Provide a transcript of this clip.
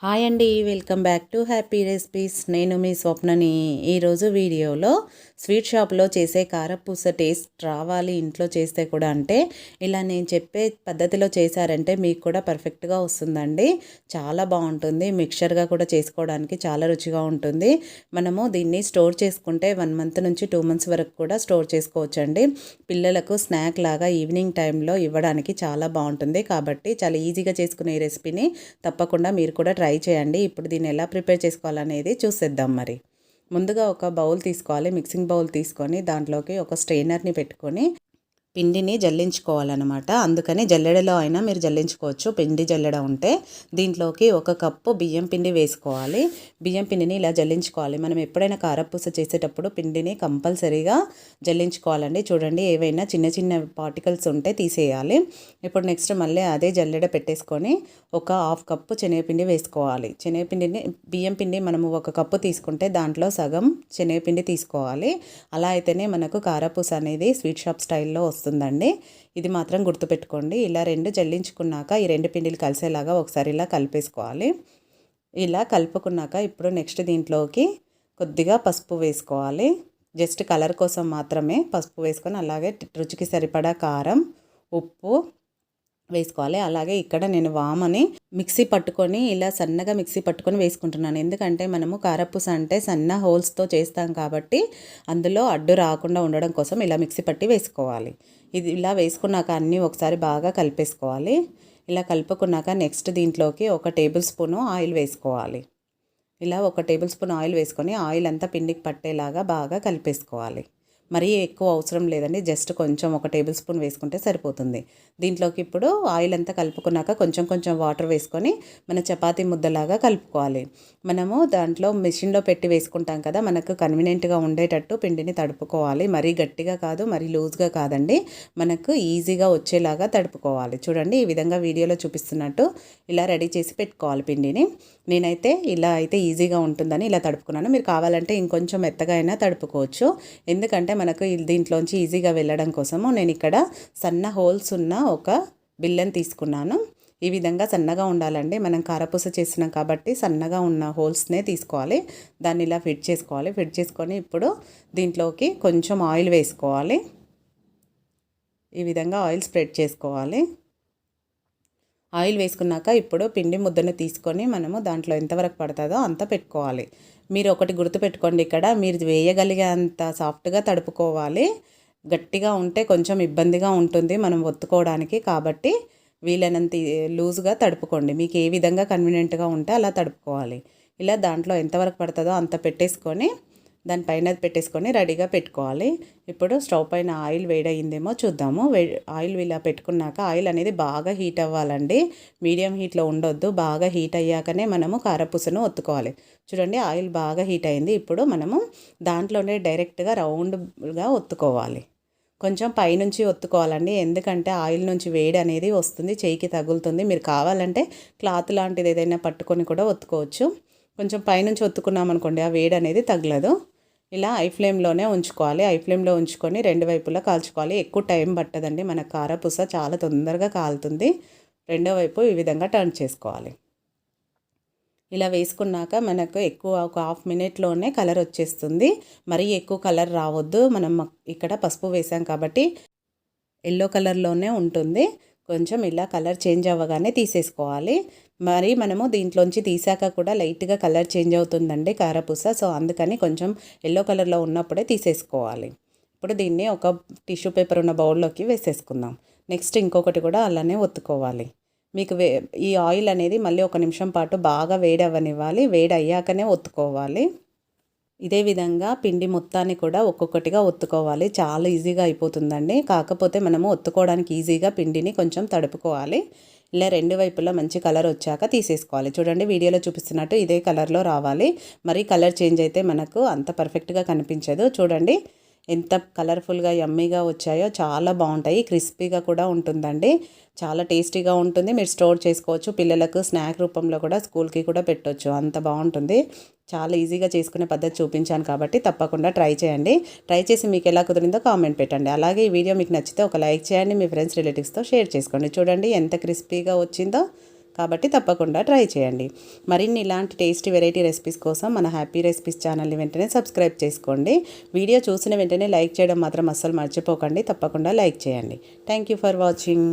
Hi అండి, welcome back to happy recipes. నేను మీ స్వప్నని. ఈరోజు వీడియోలో స్వీట్ షాప్లో చేసే కారపూస టేస్ట్ రావాలి ఇంట్లో చేస్తే కూడా అంటే ఇలా నేను చెప్పే పద్ధతిలో చేశారంటే మీకు కూడా పర్ఫెక్ట్గా వస్తుందండి. చాలా బాగుంటుంది. మిక్చర్గా కూడా చేసుకోవడానికి చాలా రుచిగా ఉంటుంది. మనము దీన్ని స్టోర్ చేసుకుంటే 1 మంత్ నుంచి 2 మంత్స్ వరకు కూడా స్టోర్ చేసుకోవచ్చండి. పిల్లలకు స్నాక్ లాగా ఈవినింగ్ టైంలో ఇవ్వడానికి చాలా బాగుంటుంది. కాబట్టి చాలా ఈజీగా చేసుకునే ఈ రెసిపీని తప్పకుండా మీరు కూడా ట్రై చేయండి. ఇప్పుడు దీన్ని ఎలా ప్రిపేర్ చేసుకోవాలనేది చూసేద్దాం. మరి ముందుగా ఒక బౌల్ తీసుకోవాలి. మిక్సింగ్ బౌల్ తీసుకొని దాంట్లోకి ఒక స్ట్రెయినర్ని పెట్టుకొని పిండిని జల్లించుకోవాలన్నమాట. అందుకని జల్లెడలో అయినా మీరు జల్లించుకోవచ్చు, పిండి జల్లెడ ఉంటే. దీంట్లోకి 1 కప్పు బియ్యం పిండి వేసుకోవాలి. బియ్యం పిండిని ఇలా జల్లించుకోవాలి. మనం ఎప్పుడైనా కారపూస చేసేటప్పుడు పిండిని కంపల్సరీగా జల్లించుకోవాలండి. చూడండి, ఏవైనా చిన్న చిన్న పార్టికల్స్ ఉంటే తీసేయాలి. ఇప్పుడు నెక్స్ట్ మళ్ళీ అదే జల్లెడ పెట్టేసుకొని ఒక 1/2 కప్పు శనగపిండి వేసుకోవాలి. శనగపిండిని, బియ్యం పిండి మనము 1 కప్పు తీసుకుంటే దాంట్లో సగం శనగపిండి తీసుకోవాలి. అలా అయితేనే మనకు కారపూస అనేది స్వీట్ షాప్ స్టైల్లో వస్తుందండి. ఇది మాత్రం గుర్తుపెట్టుకోండి. ఇలా 2 జల్లించుకున్నాక ఈ 2 పిండిలు కలిసేలాగా ఒకసారి ఇలా కలిపేసుకోవాలి. ఇలా కలుపుకున్నాక ఇప్పుడు నెక్స్ట్ దీంట్లోకి కొద్దిగా పసుపు వేసుకోవాలి. జస్ట్ కలర్ కోసం మాత్రమే పసుపు వేసుకొని, అలాగే రుచికి సరిపడా కారం, ఉప్పు వేసుకోవాలి. అలాగే ఇక్కడ నేను వామని మిక్సీ పట్టుకొని ఇలా సన్నగా మిక్సీ పట్టుకొని వేసుకుంటున్నాను. ఎందుకంటే మనము కారపూస అంటే సన్న హోల్స్తో చేస్తాం కాబట్టి అందులో అడ్డు రాకుండా ఉండడం కోసం ఇలా మిక్సీ పట్టి వేసుకోవాలి. ఇది ఇలా వేసుకున్నాక అన్నీ ఒకసారి బాగా కలిపేసుకోవాలి. ఇలా కలుపుకున్నాక నెక్స్ట్ దీంట్లోకి 1 టేబుల్ స్పూను ఆయిల్ వేసుకోవాలి. ఇలా 1 టేబుల్ స్పూన్ ఆయిల్ వేసుకొని ఆయిల్ అంతా పిండికి పట్టేలాగా బాగా కలిపేసుకోవాలి. మరీ ఎక్కువ అవసరం లేదండి, జస్ట్ కొంచెం 1 టేబుల్ స్పూన్ వేసుకుంటే సరిపోతుంది. దీంట్లోకి ఇప్పుడు ఆయిల్ అంతా కలుపుకున్నాక కొంచెం కొంచెం వాటర్ వేసుకొని మన చపాతీ ముద్దలాగా కలుపుకోవాలి. మనము దాంట్లో మెషిన్లో పెట్టి వేసుకుంటాం కదా, మనకు కన్వీనియంట్గా ఉండేటట్టు పిండిని తడుపుకోవాలి. మరీ గట్టిగా కాదు, మరీ లూజ్గా కాదండి, మనకు ఈజీగా వచ్చేలాగా తడుపుకోవాలి. చూడండి, ఈ విధంగా వీడియోలో చూపిస్తున్నట్టు ఇలా రెడీ చేసి పెట్టుకోవాలి పిండిని. నేనైతే ఇలా అయితే ఈజీగా ఉంటుందని ఇలా తడుపుకున్నాను. మీరు కావాలంటే ఇంకొంచెం మెత్తగా అయినా తడుపుకోవచ్చు. ఎందుకంటే మనకు దీంట్లోంచి ఈజీగా వెళ్ళడం కోసము నేను ఇక్కడ సన్న హోల్స్ ఉన్న ఒక బిల్లెని తీసుకున్నాను. ఈ విధంగా సన్నగా ఉండాలండి. మనం కారపూస చేసినాం కాబట్టి సన్నగా ఉన్న హోల్స్నే తీసుకోవాలి. దాన్ని ఇలా ఫిట్ చేసుకోవాలి. ఫిట్ చేసుకొని ఇప్పుడు దీంట్లోకి కొంచెం ఆయిల్ వేసుకోవాలి. ఈ విధంగా ఆయిల్ స్ప్రెడ్ చేసుకోవాలి. ఆయిల్ వేసుకున్నాక ఇప్పుడు పిండి ముద్దను తీసుకొని మనము దాంట్లో ఎంతవరకు పడుతుందో అంత పెట్టుకోవాలి. మీరు ఒకటి గుర్తుపెట్టుకోండి, ఇక్కడ మీరు వేయగలిగే అంత సాఫ్ట్గా తడుపుకోవాలి. గట్టిగా ఉంటే కొంచెం ఇబ్బందిగా ఉంటుంది మనం ఒత్తుకోవడానికి. కాబట్టి వీలైనంత లూజ్గా తడుపుకోండి. మీకు ఏ విధంగా కన్వీనియంట్గా ఉంటే అలా తడుపుకోవాలి. ఇలా దాంట్లో ఎంతవరకు పడుతుందో అంత పెట్టేసుకొని దానిపైన పెట్టేసుకొని రెడీగా పెట్టుకోవాలి. ఇప్పుడు స్టవ్ పైన ఆయిల్ వేడయిందేమో చూద్దాము. ఆయిల్ ఇలా పెట్టుకున్నాక ఆయిల్ అనేది బాగా హీట్ అవ్వాలండి. మీడియం హీట్లో ఉండొద్దు. బాగా హీట్ అయ్యాకనే మనము కారపూసను ఒత్తుకోవాలి. చూడండి, ఆయిల్ బాగా హీట్ అయింది. ఇప్పుడు మనము దాంట్లోనే డైరెక్ట్గా రౌండ్గా ఒత్తుకోవాలి. కొంచెం పైనుంచి ఒత్తుకోవాలండి, ఎందుకంటే ఆయిల్ నుంచి వేడి అనేది వస్తుంది, చేయికి తగులుతుంది. మీరు కావాలంటే క్లాత్ లాంటిది ఏదైనా పట్టుకొని కూడా ఒత్తుకోవచ్చు. కొంచెం పైనుంచి ఒత్తుకున్నామనుకోండి, ఆ వేడి అనేది తగలదు. ఇలా ఐ ఫ్లేమ్లోనే ఉంచుకోవాలి. ఐ ఫ్లేమ్లో ఉంచుకొని 2 వైపులా కాల్చుకోవాలి. ఎక్కువ టైం పట్టదండి, మన కారపూస చాలా తొందరగా కాలుతుంది. రెండో వైపు ఈ విధంగా టర్న్ చేసుకోవాలి. ఇలా వేసుకున్నాక మనకు ఎక్కువ ఒక 1/2 మినిట్లోనే కలర్ వచ్చేస్తుంది. మరీ ఎక్కువ కలర్ రావద్దు. మనం ఇక్కడ పసుపు వేసాం కాబట్టి ఎల్లో కలర్లోనే ఉంటుంది. కొంచెం ఇలా కలర్ చేంజ్ అవ్వగానే తీసేసుకోవాలి. మరి మనము దీంట్లోంచి తీసాక కూడా లైట్గా కలర్ చేంజ్ అవుతుందండి కారపూస. సో అందుకని కొంచెం ఎల్లో కలర్లో ఉన్నప్పుడే తీసేసుకోవాలి. ఇప్పుడు దీన్ని ఒక టిష్యూ పేపర్ ఉన్న బౌల్లోకి వేసేసుకుందాం. నెక్స్ట్ ఇంకొకటి కూడా అలానే ఒత్తుకోవాలి. మీకు ఈ ఆయిల్ అనేది మళ్ళీ 1 నిమిషం పాటు బాగా వేడి అవ్వనివ్వాలి. వేడి అయ్యాకనే ఒత్తుకోవాలి. ఇదే విధంగా పిండి మొత్తాన్ని కూడా ఒక్కొక్కటిగా ఒత్తుకోవాలి. చాలా ఈజీగా అయిపోతుందండి. కాకపోతే మనము ఒత్తుకోవడానికి ఈజీగా పిండిని కొంచెం తడుపుకోవాలి. ఇలా 2 వైపులా మంచి కలర్ వచ్చాక తీసేసుకోవాలి. చూడండి, వీడియోలో చూపిస్తున్నట్టు ఇదే కలర్లో రావాలి. మరి కలర్ చేంజ్ అయితే మనకు అంత పర్ఫెక్ట్గా కనిపించదు. చూడండి ఎంత కలర్ఫుల్గా యమ్మీగా వచ్చాయో, చాలా బాగుంటాయి. క్రిస్పీగా కూడా ఉంటుందండి, చాలా టేస్టీగా ఉంటుంది. మీరు స్టోర్ చేసుకోవచ్చు. పిల్లలకు స్నాక్ రూపంలో కూడా స్కూల్కి కూడా పెట్టవచ్చు, అంత బాగుంటుంది. చాలా ఈజీగా చేసుకునే పద్ధతి చూపించాను కాబట్టి తప్పకుండా ట్రై చేయండి. ట్రై చేసి మీకు ఎలా కుదిరిందో కామెంట్ పెట్టండి. అలాగే ఈ వీడియో మీకు నచ్చితే ఒక లైక్ చేయండి. మీ ఫ్రెండ్స్ రిలేటివ్స్తో షేర్ చేసుకోండి. చూడండి ఎంత క్రిస్పీగా వచ్చిందో, కాబట్టి తప్పకుండా ట్రై చేయండి. మరిన్ని ఇలాంటి టేస్టీ వెరైటీ రెసిపీస్ కోసం మన హ్యాపీ రెసిపీస్ ఛానల్ని వెంటనే సబ్స్క్రైబ్ చేసుకోండి. వీడియో చూసిన వెంటనే లైక్ చేయడం మాత్రం అస్సలు మర్చిపోకండి. తప్పకుండా లైక్ చేయండి. Thank you for watching.